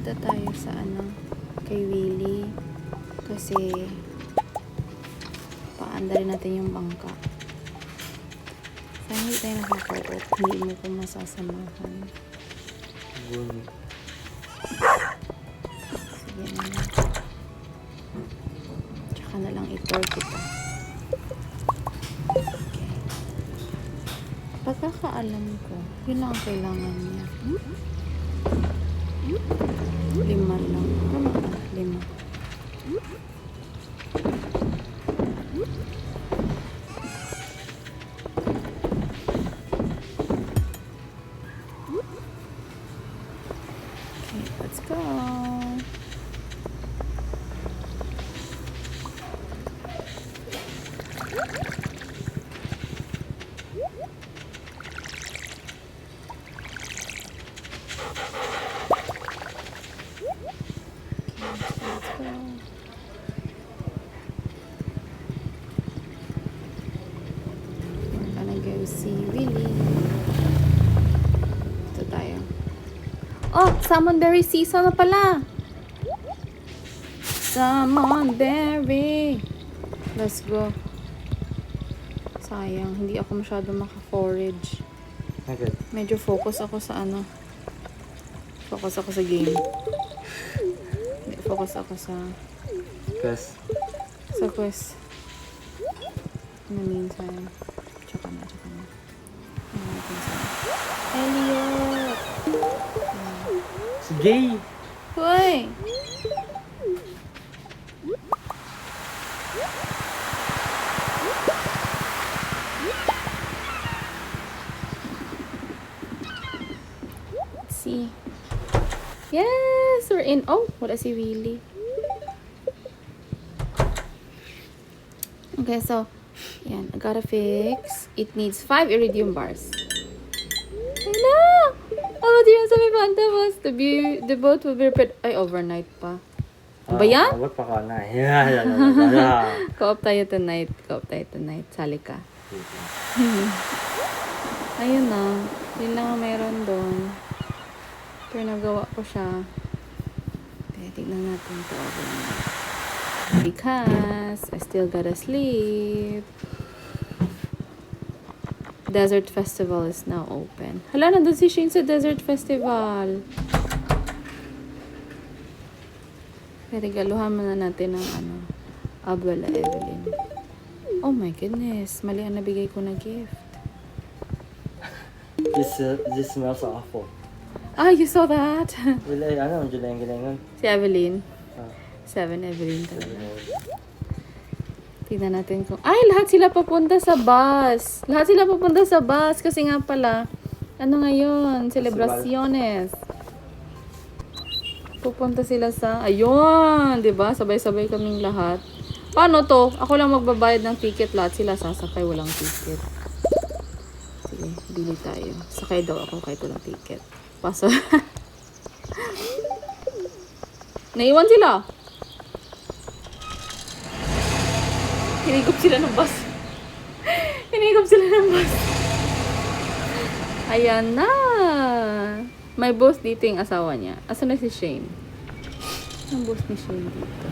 Punta tayo sa kay Willie. Kasi paanda rin natin yung bangka. Sana hindi tayo nakaka-off. Hindi mo ko masasamahan. Sige na lang. Tsaka na lang i-tour kita. Okay. Pagkakaalam ko, yun lang ang kailangan niya. 5 lang. Tama ba? 5. Okay, let's go. Si Willie. Ito tayo. Oh! Salmonberry season na pala! Salmonberry! Let's go. Sayang, hindi ako masyado maka-forage. Okay. Medyo focus ako sa Focus ako sa game. Focus ako sa Quest. quest. In the meantime. Tsaka na. Elliot! Si Jay! Hoy! Let's see. Yes! We're in. Oh! Wala si Willie. Okay, so yan. I gotta fix. It needs 5 iridium bars. Hello! Oh, dear, sabi Fanta was the boat will be repaired. Ay, overnight pa. Ano ba yan? Abot pa ka na. Yeah. Co-op tayo tonight. Sali ka. Ayun na. Yun lang ang meron doon. Pero nagawa ko siya. Kaya tignan natin ito overnight. Because I still gotta sleep. Desert Festival is now open. Hala, nandun si Shane sa Desert Festival. Regaluhan muna natin ng Abuela Evelyn. Oh my goodness. Mali ang nabigay ko na gift. This smells awful. Ah, you saw that? Wala, gilang-gilangan. Si Evelyn. Ah. 7 Evelyn talaga. Tingnan natin kung... Ay, lahat sila papunta sa bus. Kasi nga pala, ngayon? Celebraciones. Pupunta sila sa... Ayun! Diba? Sabay-sabay kaming lahat. Paano to? Ako lang magbabayad ng ticket. Lahat sila sasakay. Walang ticket. Sige, bili tayo. Sakay daw ako kahit walang ticket. Paso. Naiwan sila. Hinigop sila ng bus. Ayan na. May boss dito yung asawa niya. Asan na si Shane? Ang boss ni Shane dito.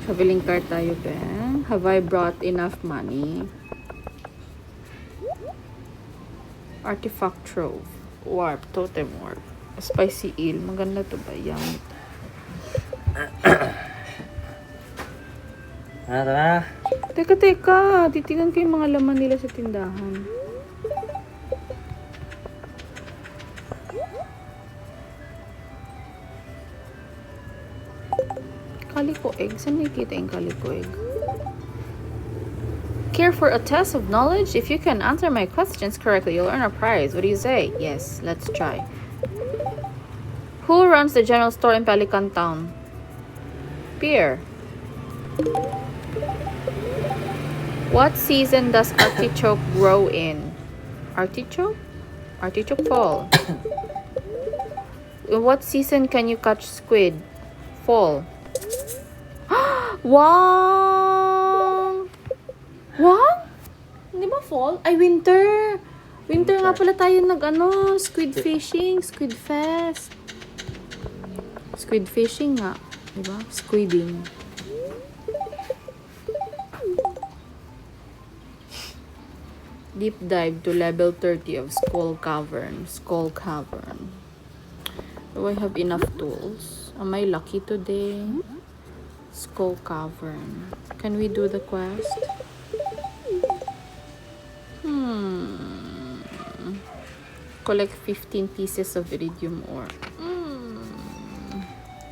Traveling car tayo, Ben. Have I brought enough money? Artifact trove. Warp. Totem warp. Spicy eel. Maganda to ba? Yummy. Tara. Teka. Titignan ko yung mga laman nila sa tindahan. Calico egg. Saan nakikita yung calico egg? Care for a test of knowledge? If you can answer my questions correctly, you'll earn a prize. What do you say? Yes, let's try. Who runs the general store in Pelican Town? Pierre. What season does artichoke grow in? Artichoke? Artichoke fall. In what season can you catch squid? Fall. Wow! Wow? Di ba fall? Ay, winter. Winter nga pala tayo squid fishing, squid fest. Squid fishing nga. Diba? Squidding. Deep dive to level 30 of Skull Cavern. Skull Cavern. Do I have enough tools? Am I lucky today? Skull Cavern. Can we do the quest? Collect 15 pieces of iridium ore.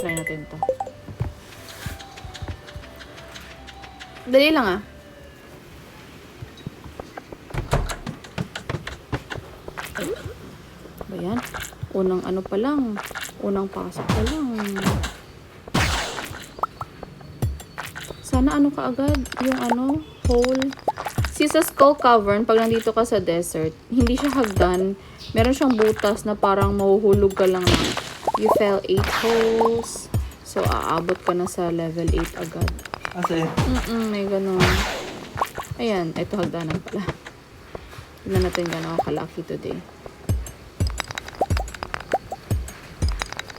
Try natin to. Dali lang ah. Ba yan? Unang ano pa lang. Unang pasok pa lang. Sana ano kaagad? Yung ano? Hole. Si sa Skull Cavern, pag nandito ka sa desert, hindi siya hagdan. Meron siyang butas na parang mahuhulog ka lang na. You fell 8 holes. So, aabot ka na sa level 8 agad. Asa yun? May ganun. Ayan, ito hagdanan pala. Tignan natin gano'n ako kalaki today.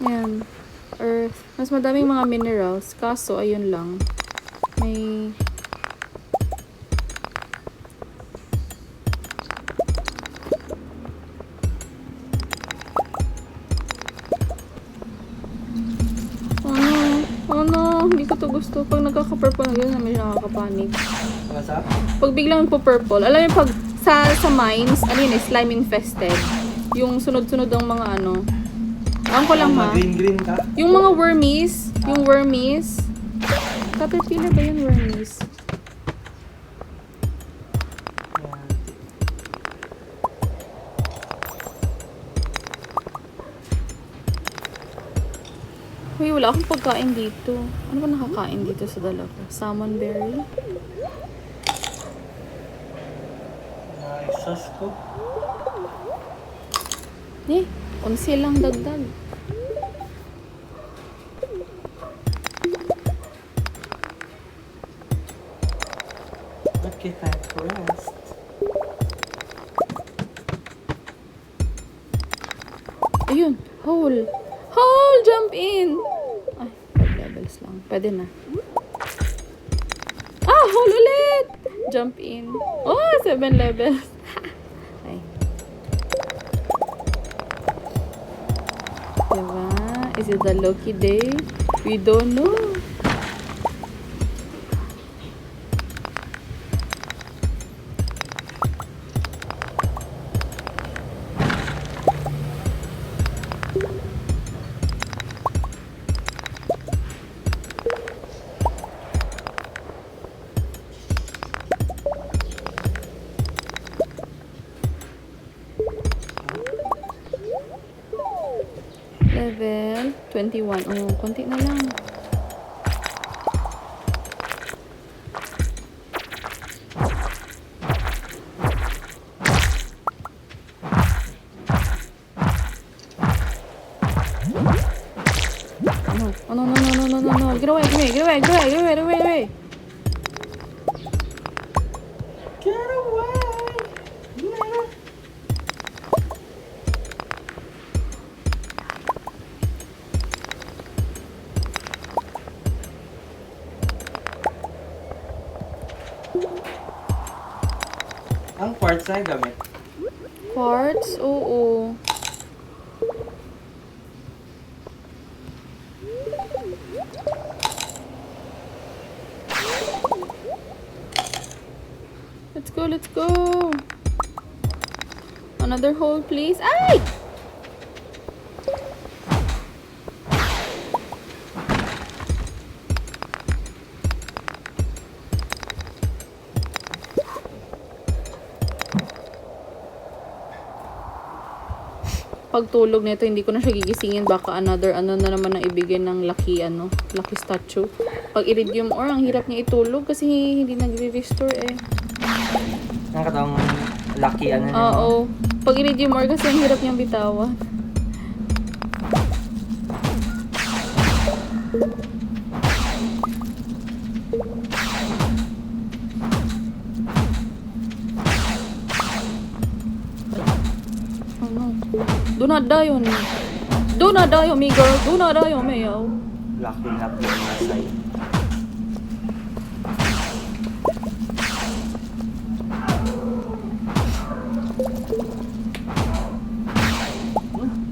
Ayan. Earth. Mas madaming mga minerals. Kaso, ayun lang. May... Oh no, hindi ko to gusto. Pag nagkaka-purple na gano'n, may nakakapanik. Masa? Pag biglang nagpo-purple, alam mo pag sa mines, ano yun eh, slime infested. Yung sunod-sunod ang mga ano. Alam ko lang ha. Green ka? Yung mga wormies, caterpillar ba yun, wormies? Uy, wala akong pagkain dito. Ano ba nakakain dito sa dalawa? Salmon berry? Sauce ko. Unsi lang dagdag. Okay, time for rest. Ayun, hole. Hole! Jump in! Ay, 5 levels lang. Pwede na. Ah, hole ulit! Jump in. Oh, 7 levels. Ay. Diba? Is it the lucky day? We don't know. Level 21. Oh, konti na lang. Oh, no. Get away. Get away! Ang parts na gamit. Parts? Oo. Let's go. Another hole, please. Ay! Pagtulog nito, hindi ko na siya gigisingin. Baka another ano na naman ang ibigay ng lucky statue. Pag iridium ore, ang hirap niya itulog kasi hindi nagre-restore eh. Ang katawang lucky ano niya. Oo. Pag iridium ore kasi ang hirap niyang bitawan. Oh no. Do not die on me. Do not die on me, girl. Do not die on me, yo. Lucky yung nasay.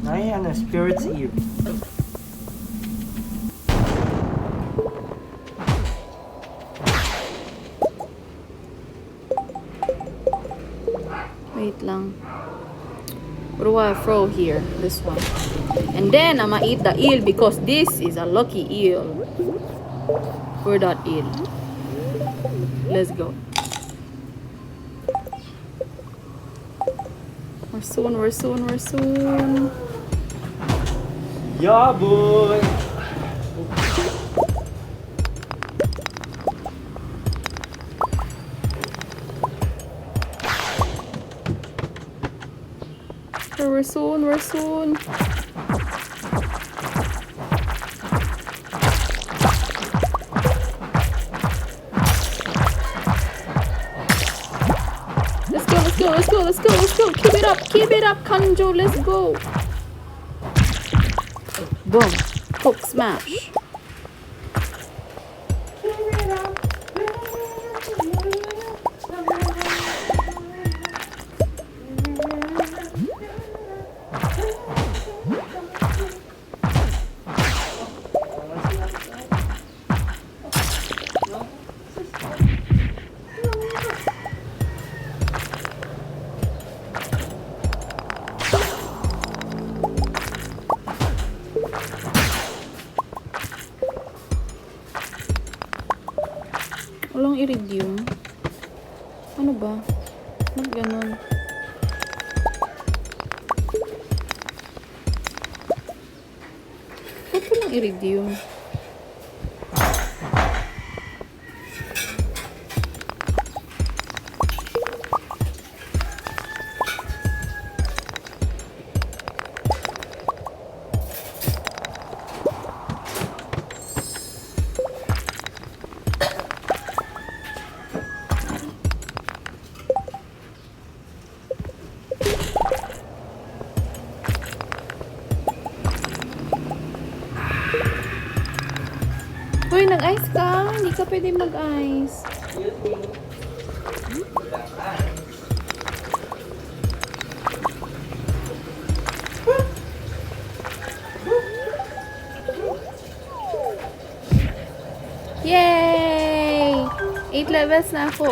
Ay, ano, Spirit's Ear. Wait lang. What do I throw here? This one. And then I'ma eat the eel because this is a lucky eel. Where that eel? Let's go. We're soon, we're soon, we're soon. Yeah, boy! We're soon, we're soon. Let's go, let's go, let's go, let's go, let's go. Keep it up, Kanjo, let's go. Boom. Hook smash. Walang iridium. Ano ba? Ba't ganon? Ba't walang iridium? Hoy, nag-ice ka. Hindi ka pwede mag-ice. Yay! 8 levels na ako.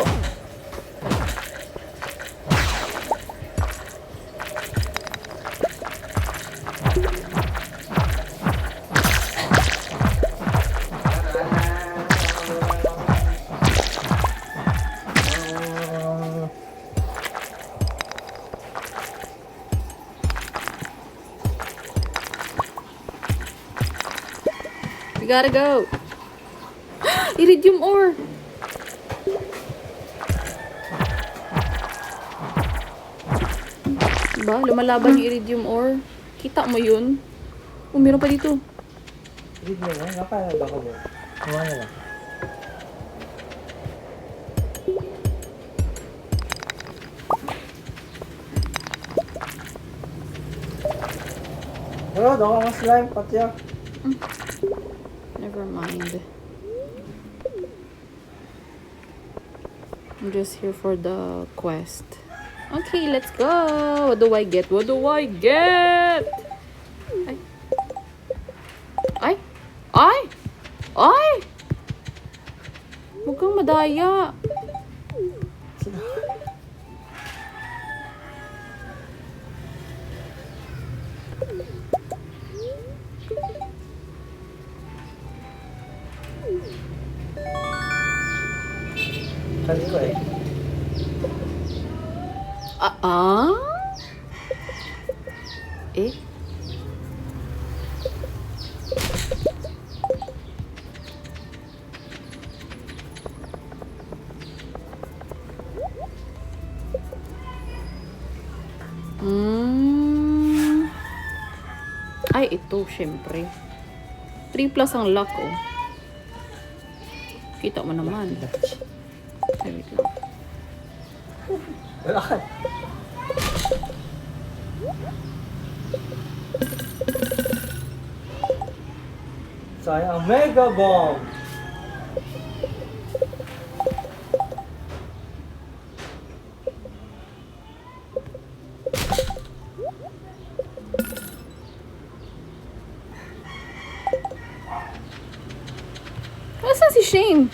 We gotta go. Iridium ore. Diba? Lumalaban yung iridium ore. Kita mo yun? Oh, meron pa dito. Read mo na, nakalala ko ba? Kuha na lang. Oh, daw ang slime, pati yan. Never mind. I'm just here for the quest. Okay, let's go. What do I get? What do I get? Ay. Ay. Ay. Ay. Huwag kang madaya. Sabi ko eh. Eh? Ay, ito, syempre. 3 plus ang luck, oh. Kita mo naman. Ay, wait lang. Wala ka. Sayang, mega bomb! Nasaan si Shane?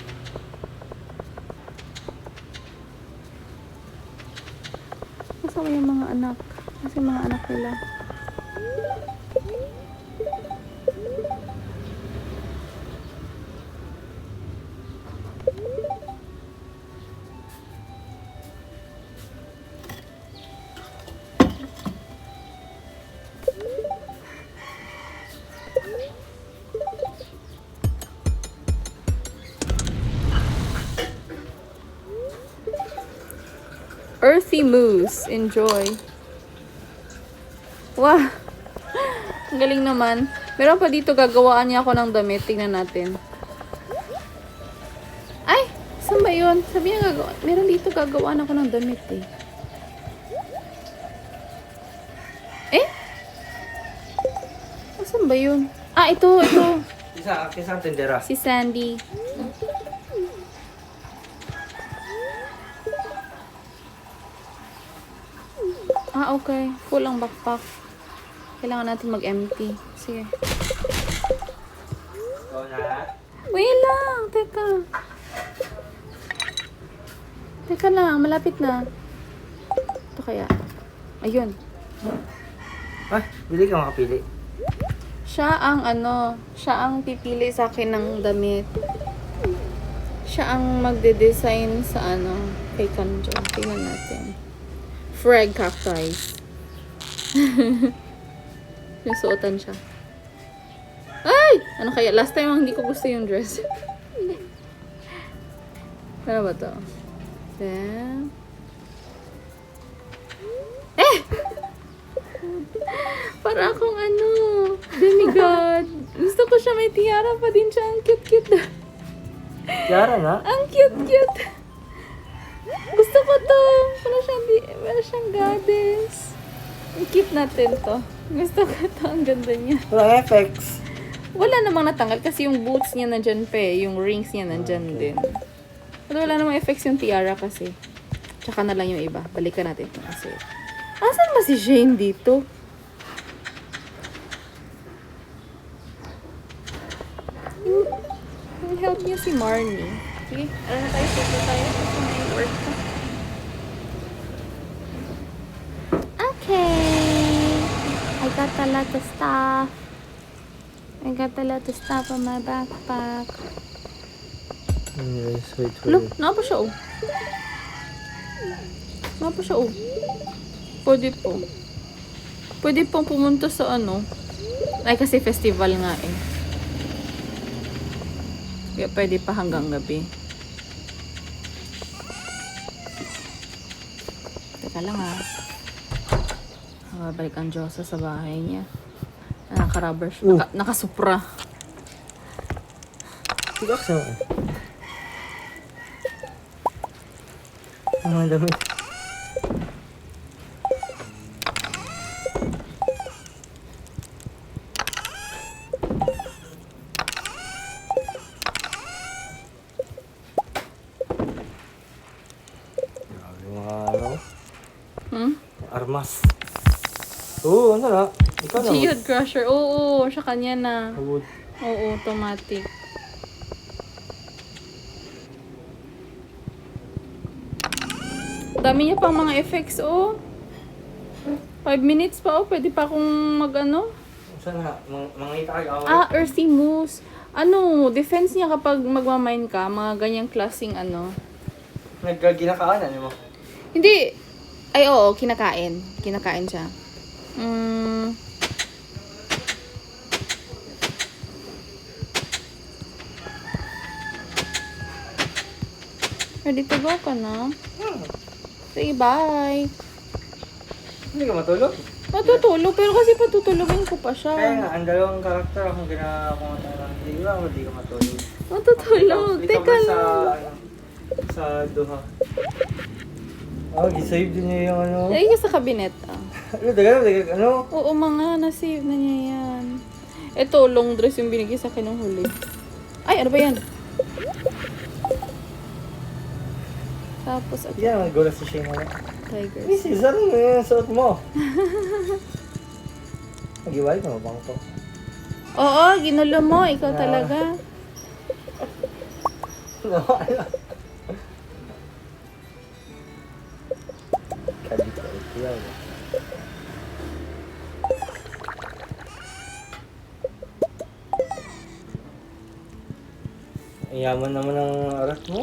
Nasaan ba yung mga anak? Nasaan yung mga anak nila? Earthy Moose. Enjoy. Wow. Ang galing naman. Meron pa dito gagawaan niya ako ng damit. Tingnan natin. Ay! Saan ba yun? Sabi niya gagawa. Meron dito gagawaan ako ng damit eh. Eh? Saan ba yun? Ah, ito. Isa ang tindera. Si Sandy. Ah, okay. Full ang backpack. Kailangan natin mag-empty. Sige. Ikaw na. Wait lang. Teka. Teka lang. Malapit na. Ito kaya. Ayun. Ay, bili ka makapili. Siya ang pipili sa akin ng damit. Siya ang magde-design sa kay Kanjo. Tingnan natin. Frag cacti. Yung suotan siya. Ay! Ano kaya? Last time hindi ko gusto yung dress. Ano ba to? Then... Para akong demigod. Gusto ko siya, may tiara pa din siya. Ang cute-cute. Tiara na? Ang cute-cute. Gusto ko to. Wala siyang goddess. Ang cute natin to. Gusto ko to. Ang ganda niya. Walang effects. Wala namang natanggal kasi yung boots niya nandyan pa eh. Yung rings niya nandyan din. Pero wala namang effects yung tiara kasi. Tsaka na lang yung iba. Balikan natin ito kasi. Asan ba si Shane dito? Yung help niya si Marnie. Sige, ano na tayo? Sige tayo. Kasi may work ko. Okay. I got a lot of stuff. I got a lot of stuff on my backpack. Anyways, wait for Look, it. napa siya oh. Napa siya oh. Pwede po. Pwede pong pumunta sa Ay, kasi festival nga eh. Kaya pwede pa hanggang gabi. Teka lang balik ang Diyosa sa bahay niya. Naka-rubber siya. Naka-supra. Tigak sa mga. Ang mga damit. Grabe mga armas. Oo, na. Ikaw na. Geode Crusher. Oo, siya kanya na. Wood. Oo, automatic. Dami niya pang mga effects, oh. 5 minutes pa, oh. Pwede pa akong Saan na? Mangita kayo away? Earthy Moose. Defense niya kapag magmamine ka, mga ganyang klaseng Nagginakanan mo? Hindi. Ay, oo, kinakain. Kinakain siya. Ready to go ka na? Sige, bye. Hindi ka matulog? Matutulog, pero kasi patutulogin ko pa siya. Kaya nga, ang dalawang karakter akong ginagawa ko na hindi ba, hindi ka matulog. Matutulog. Ikaw Teka ba sa, lang. sa duha? Gisave din niya yung Lagi ka sa kabinet, Ano, dagal, Oo, mga na-save na niya yan. Ito, long dress yung binigay sa akin ng huli. Ay, ano ba yan? Tapos, Yan, nagulat si Shane wala. tigers. Mrs., ano yung suot mo? Mag-iwalay ka mo bang to? Oo, ginulo mo. Ikaw talaga. No, ano? Kabit ka, ikaw. Ang yaman naman ng arat mo.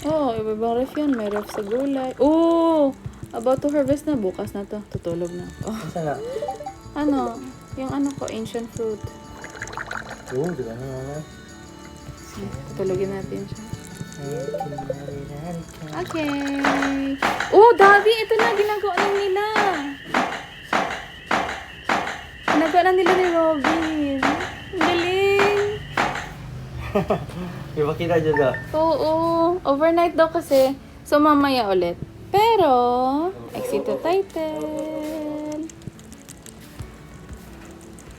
Oo, ibang ref yan. May ref sa gulay. Oo! About to harvest na. Bukas na to. Tutulog na. Oh, Saan na? ano? Yung ano ko, ancient fruit. Oo, di ba naman? Tutulogin natin siya. Okay. Oh, Davi! Ito na, ginagawa na nila. Ginagawa na nila ni Robin. Ang galing. Di ba kita dyan na? Oo. Overnight daw kasi. So, mamaya ulit. Pero, exit to title.